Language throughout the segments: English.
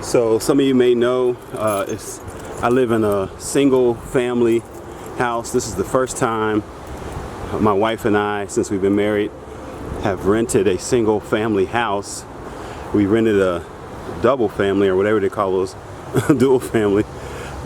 So some of you may know I live in a single family house. This is the first time my wife and I, since we've been married, have rented a single family house. We rented a double family or whatever they call those, dual family.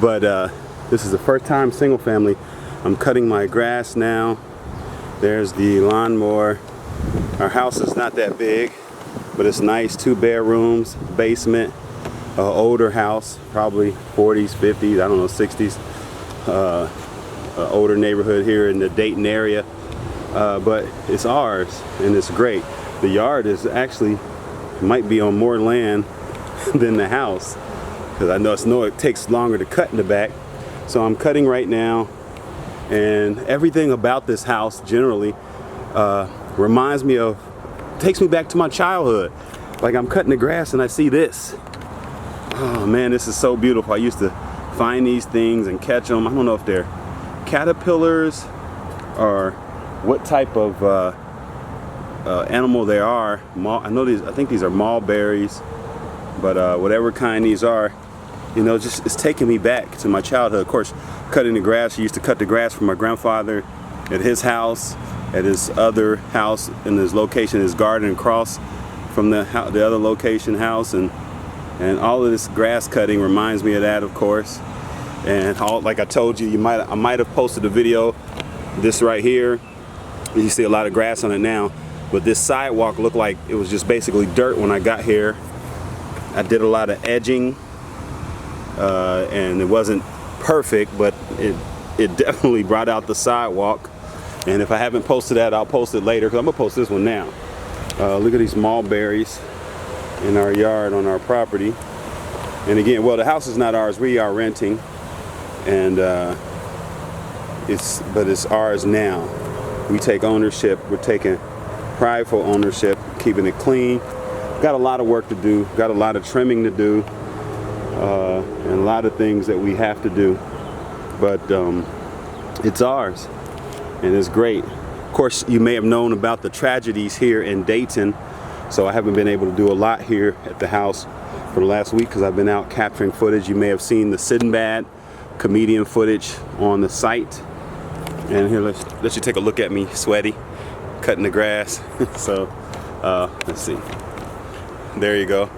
But this is the first time single family. I'm cutting my grass now. There's the lawnmower. Our house is not that big, but it's nice. 2 bedrooms, basement. Older house, probably 40s, 50s, I don't know, 60s. Older neighborhood here in the Dayton area, but it's ours and it's great. The yard is actually might be on more land than the house, because I know it takes longer to cut in the back. So I'm cutting right now, and everything about this house generally takes me back to my childhood. Like, I'm cutting the grass and I see this. Oh man, this is so beautiful. I used to find these things and catch them. I don't know if they're caterpillars or what type of animal they are. I think these are mulberries, but whatever kind these are, you know, just it's taking me back to my childhood. Of course, cutting the grass. I used to cut the grass for my grandfather at his house, at his other house in his location, his garden across from the other location house, and all of this grass cutting reminds me of that, of course. And like I told you, I might have posted a video, this right here. You see a lot of grass on it now, but this sidewalk looked like it was just basically dirt when I got here. I did a lot of edging, and it wasn't perfect, but it definitely brought out the sidewalk. And if I haven't posted that, I'll post it later, because I'm gonna post this one now. Look at these mulberries in our yard on our property. And again, well, the house is not ours, we are renting, and it's ours now. We take ownership. We're taking prideful ownership, keeping it clean. Got a lot of work to do, got a lot of trimming to do, and a lot of things that we have to do, but it's ours and it's great. Of course, you may have known about the tragedies here in Dayton. So I haven't been able to do a lot here at the house for the last week because I've been out capturing footage. You may have seen the Sinbad comedian footage on the site. And here, let you take a look at me, sweaty, cutting the grass. So let's see. There you go.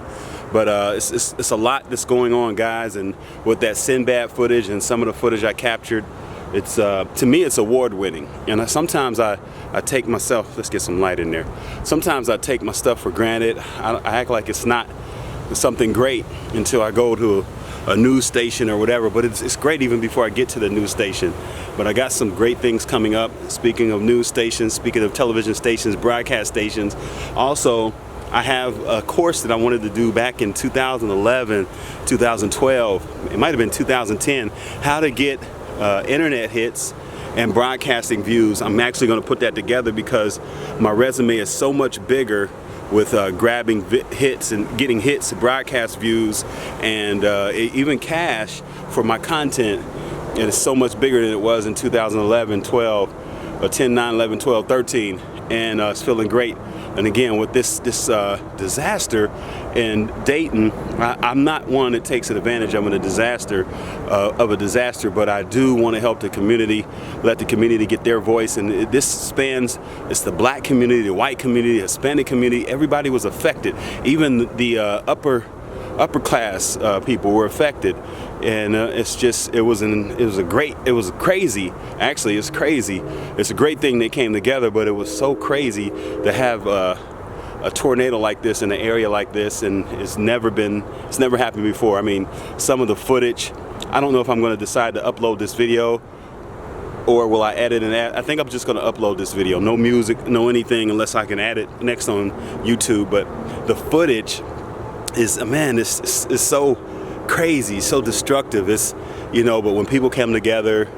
But it's a lot that's going on, guys. And with that Sinbad footage and some of the footage I captured, it's to me it's award-winning. And sometimes I take myself, let's get some light in there. Sometimes I take my stuff for granted. I act like it's not something great until I go to a news station or whatever, but it's great even before I get to the news station. But I got some great things coming up. Speaking of news stations, speaking of television stations, broadcast stations, also I have a course that I wanted to do back in 2011, 2012, it might have been 2010, how to get internet hits and broadcasting views. I'm actually going to put that together because my resume is so much bigger with grabbing hits and getting hits, broadcast views, and even cash for my content. It is so much bigger than it was in 2011, 12, or 10, 9, 11, 12, 13, and it's feeling great. And again, with this disaster in Dayton, I'm not one that takes advantage of a disaster, but I do want to help the community, let the community get their voice. And this spans, it's the black community, the white community, the Hispanic community. Everybody was affected. Even the upper class people were affected. And it was crazy. Actually, it's crazy. It's a great thing they came together, but it was so crazy to have a tornado like this in an area like this, and it's never happened before. I mean, some of the footage, I don't know if I'm going to decide to upload this video or will I edit and add. I think I'm just going to upload this video. No music, no anything, unless I can add it next on YouTube. But the footage is, man, it's so crazy, so destructive. It's, you know, but when people come together,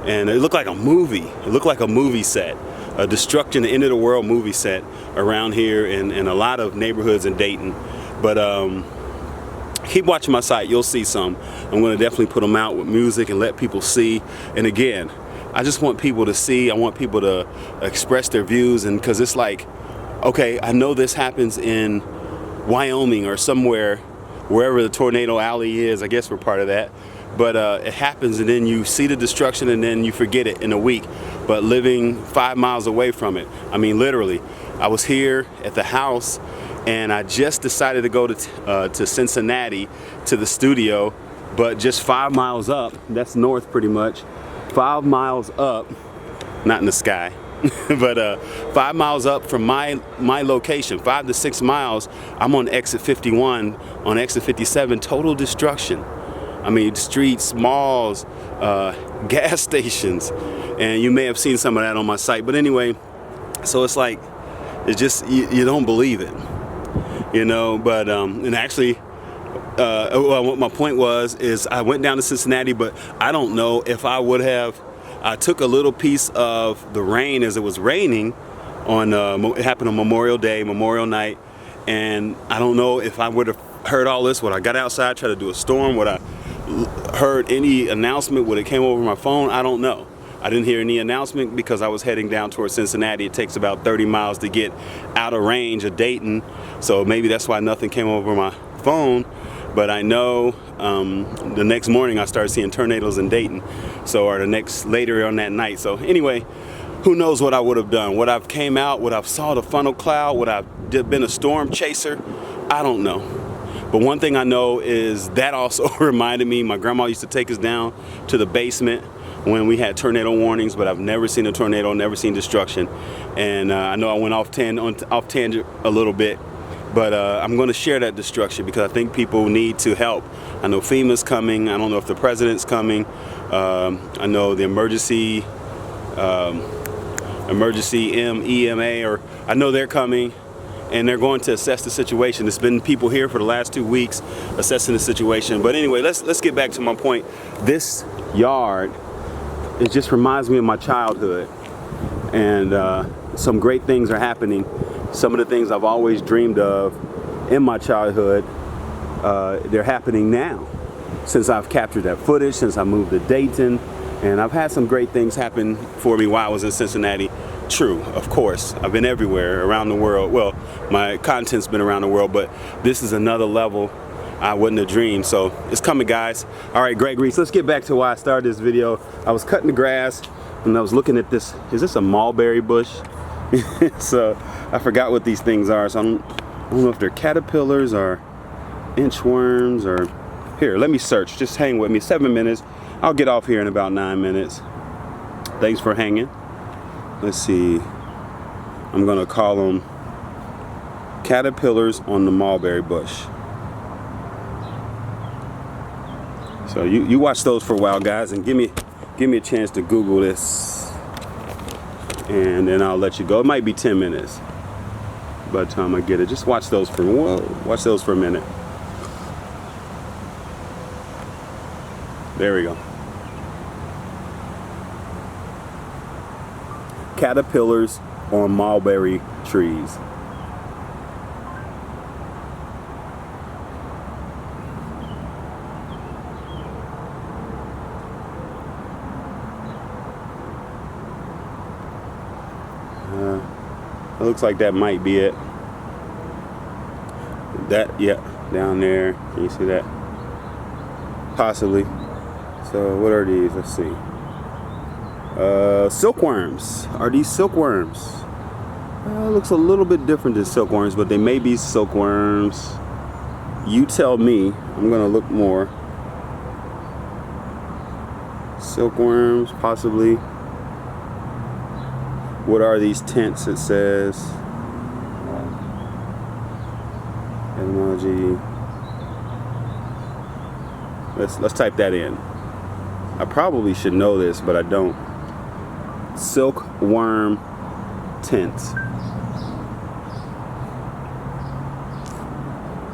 and it looked like a movie. It looked like a movie set, a destruction, the end of the world movie set around here in a lot of neighborhoods in Dayton. But keep watching my site, you'll see some. I'm going to definitely put them out with music and let people see. And again, I just want people to see. I want people to express their views, and because it's like, okay, I know this happens in Wyoming or somewhere wherever the tornado alley is. I guess we're part of that. But it happens, and then you see the destruction, and then you forget it in a week. But living 5 miles away from it, I mean, literally, I was here at the house, and I just decided to go to Cincinnati to the studio, but just 5 miles up, that's north pretty much, 5 miles up, not in the sky, but 5 miles up from my location, 5 to 6 miles, I'm on exit 51, on exit 57, total destruction. I mean, streets, malls, gas stations, and you may have seen some of that on my site. But anyway, so it's like, it's just, you don't believe it, you know. But and actually, well, what my point was is I went down to Cincinnati, but I don't know if I would have. I took a little piece of the rain as it was raining on. It happened on Memorial Day, Memorial Night, and I don't know if I would have heard all this. When I got outside, tried to do a storm, would I heard any announcement? Would it came over my phone? I don't know. I didn't hear any announcement because I was heading down towards Cincinnati. It takes about 30 miles to get out of range of Dayton, so maybe that's why nothing came over my phone. But I know the next morning I started seeing tornadoes in Dayton, so or later on that night. So anyway, who knows what I would have done? Would I've came out? Would I've saw the funnel cloud? Would I've been a storm chaser? I don't know. But one thing I know is that also reminded me, my grandma used to take us down to the basement when we had tornado warnings, but I've never seen a tornado, never seen destruction. And I know I went off tangent a little bit, but I'm going to share that destruction because I think people need to help. I know FEMA's coming. I don't know if the president's coming. I know the emergency EMA, or I know they're coming. And they're going to assess the situation. There's been people here for the last 2 weeks assessing the situation. But anyway, let's get back to my point. This yard, it just reminds me of my childhood. And some great things are happening. Some of the things I've always dreamed of in my childhood, they're happening now. Since I've captured that footage, since I moved to Dayton. And I've had some great things happen for me while I was in Cincinnati. True, of course. I've been everywhere around the world. Well, my content's been around the world, but this is another level I wouldn't have dreamed. So it's coming, guys. All right, Greg Reese, let's get back to why I started this video. I was cutting the grass and I was looking at this. Is this a mulberry bush? So I forgot what these things are. So I don't know if they're caterpillars or inchworms or... Here, let me search. Just hang with me. 7 minutes. I'll get off here in about 9 minutes. Thanks for hanging. Let's see. I'm gonna call them caterpillars on the mulberry bush. So you watch those for a while, guys, and give me a chance to Google this, and then I'll let you go. It might be 10 minutes by the time I get it. Just watch those for a minute. There we go. Caterpillars on mulberry trees. It looks like that might be it. Yeah, down there. Can you see that? Possibly. So what are these? Let's see. Silkworms. Are these silkworms? Looks a little bit different than silkworms, but they may be silkworms. You tell me. I'm gonna look more. Silkworms, possibly. What are these tents? It says. Etymology. Let's type that in. I probably should know this, but I don't. Silkworm tents.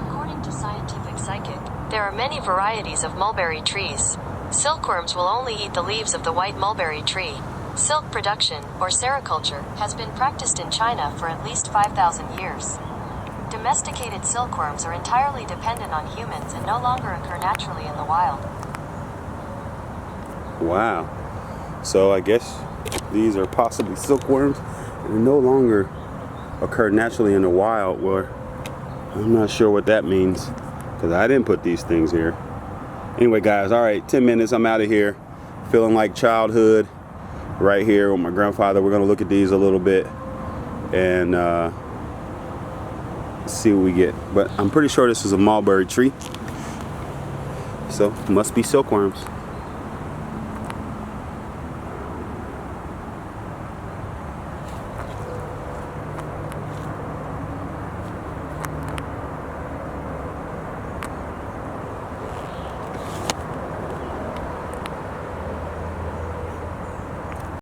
According to Scientific Psychic, there are many varieties of mulberry trees. Silkworms will only eat the leaves of the white mulberry tree. Silk production, or sericulture, has been practiced in China for at least 5,000 years. Domesticated silkworms are entirely dependent on humans and no longer occur naturally in the wild. Wow. So I guess these are possibly silkworms and no longer occur naturally in the wild. Well, I'm not sure what that means, because because I didn't put these things here. Anyway, guys, all right, 10 minutes, I'm out of here. Feeling like childhood right here with my grandfather. We're gonna look at these a little bit and see what we get. But I'm pretty sure this is a mulberry tree, so must be silkworms.